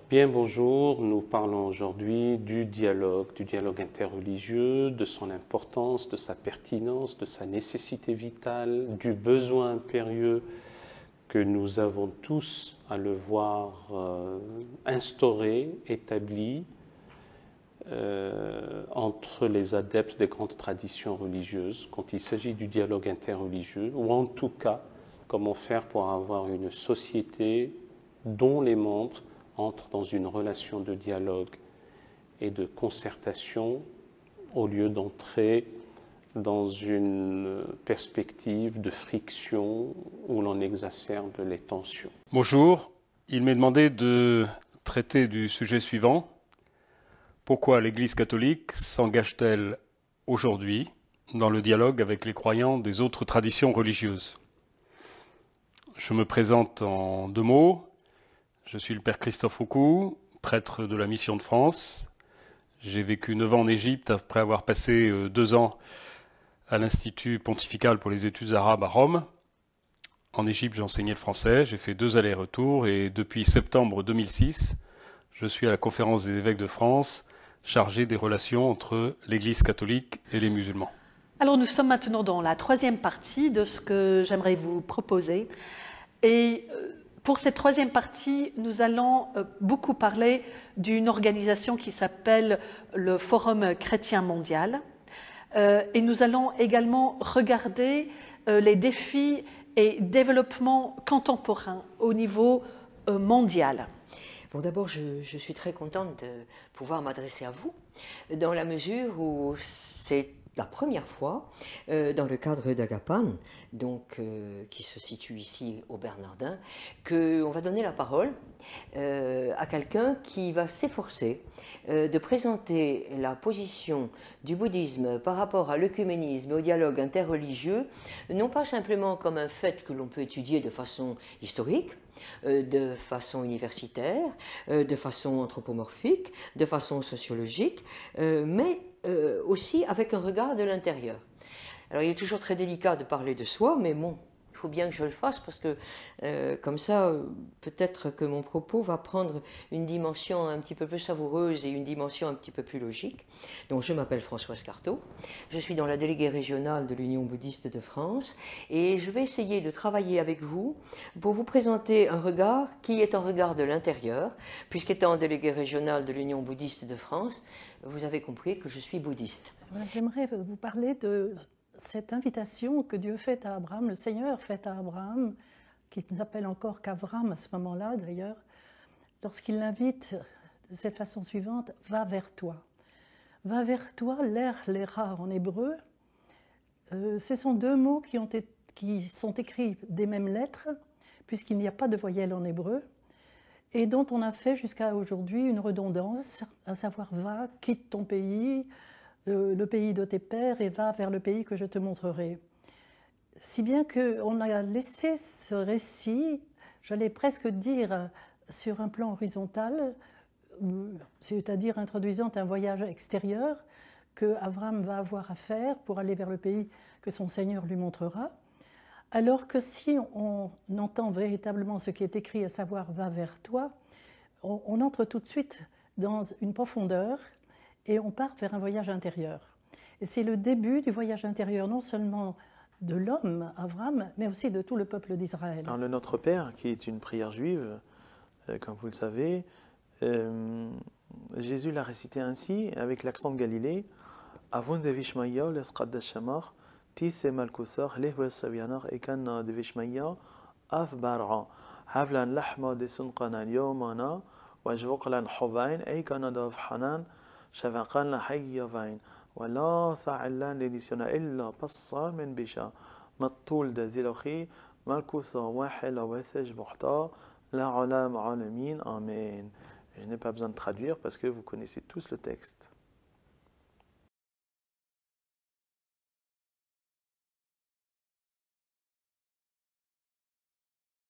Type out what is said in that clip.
Bien, bonjour. Nous parlons aujourd'hui du dialogue interreligieux, de son importance, de sa pertinence, de sa nécessité vitale, du besoin impérieux que nous avons tous à le voir instauré, établi entre les adeptes des grandes traditions religieuses, quand il s'agit du dialogue interreligieux, ou en tout cas, comment faire pour avoir une société dont les membres entrent dans une relation de dialogue et de concertation au lieu d'entrer dans une perspective de friction où l'on exacerbe les tensions. Bonjour, il m'est demandé de traiter du sujet suivant. Pourquoi l'Église catholique s'engage-t-elle aujourd'hui dans le dialogue avec les croyants des autres traditions religieuses? Je me présente en 2 mots. Je suis le père Christophe Roucou, prêtre de la Mission de France. J'ai vécu 9 ans en Égypte après avoir passé 2 ans à l'Institut pontifical pour les études arabes à Rome. En Égypte, j'enseignais le français, j'ai fait 2 allers-retours et depuis septembre 2006, je suis à la Conférence des évêques de France, chargé des relations entre l'Église catholique et les musulmans. Alors nous sommes maintenant dans la 3e partie de ce que j'aimerais vous proposer. Et pour cette 3e partie, nous allons beaucoup parler d'une organisation qui s'appelle le Forum chrétien mondial. Et nous allons également regarder les défis et développements contemporains au niveau mondial. Bon, d'abord, je suis très contente de pouvoir m'adresser à vous, dans la mesure où c'est la première fois, dans le cadre d'Agapan, donc qui se situe ici au Bernardin, qu'on va donner la parole à quelqu'un qui va s'efforcer de présenter la position du bouddhisme par rapport à l'œcuménisme et au dialogue interreligieux, non pas simplement comme un fait que l'on peut étudier de façon historique, de façon universitaire, de façon anthropomorphique, de façon sociologique, mais aussi avec un regard de l'intérieur. Alors il est toujours très délicat de parler de soi, mais bon, il faut bien que je le fasse parce que comme ça, peut-être que mon propos va prendre une dimension un petit peu plus savoureuse et une dimension un petit peu plus logique. Donc je m'appelle Françoise Carteau, je suis dans la déléguée régionale de l'Union bouddhiste de France et je vais essayer de travailler avec vous pour vous présenter un regard qui est un regard de l'intérieur, puisqu'étant déléguée régionale de l'Union bouddhiste de France, vous avez compris que je suis bouddhiste. Voilà, j'aimerais vous parler de cette invitation que Dieu fait à Abraham, le Seigneur fait à Abraham, qui ne s'appelle encore qu'Avram à ce moment-là d'ailleurs, lorsqu'il l'invite de cette façon suivante, « Va vers toi ». « Va vers toi », l'era en hébreu, ce sont 2 mots qui sont écrits des mêmes lettres, puisqu'il n'y a pas de voyelle en hébreu, et dont on a fait jusqu'à aujourd'hui une redondance, à savoir « va, quitte ton pays », le pays de tes pères et va vers le pays que je te montrerai. Si bien qu'on a laissé ce récit, j'allais presque dire sur un plan horizontal, c'est-à-dire introduisant un voyage extérieur que Avram va avoir à faire pour aller vers le pays que son Seigneur lui montrera, alors que si on entend véritablement ce qui est écrit, à savoir « va vers toi », on entre tout de suite dans une profondeur et on part vers un voyage intérieur. Et c'est le début du voyage intérieur, non seulement de l'homme, Avram, mais aussi de tout le peuple d'Israël. Alors le Notre Père, qui est une prière juive, comme vous le savez, Jésus l'a récité ainsi, avec l'accent de Galilée, « Avon de Vishmaya, l'esqad de Shamar, tis et malkusar, lehwe savianar, ekan de Vishmaya, af bar'a, havlan lahma de sunqana yomana, wajvoklan hovain, ekan de hanan, شفقا لحيفين ولا ساعلا لديسيونا إلا بصا من بشا مطول دا زيلوخي مالكوسا واحد وثج بحتا لا علام عالمين آمين. Je n'ai pas besoin de traduire parce que vous connaissez tous le texte.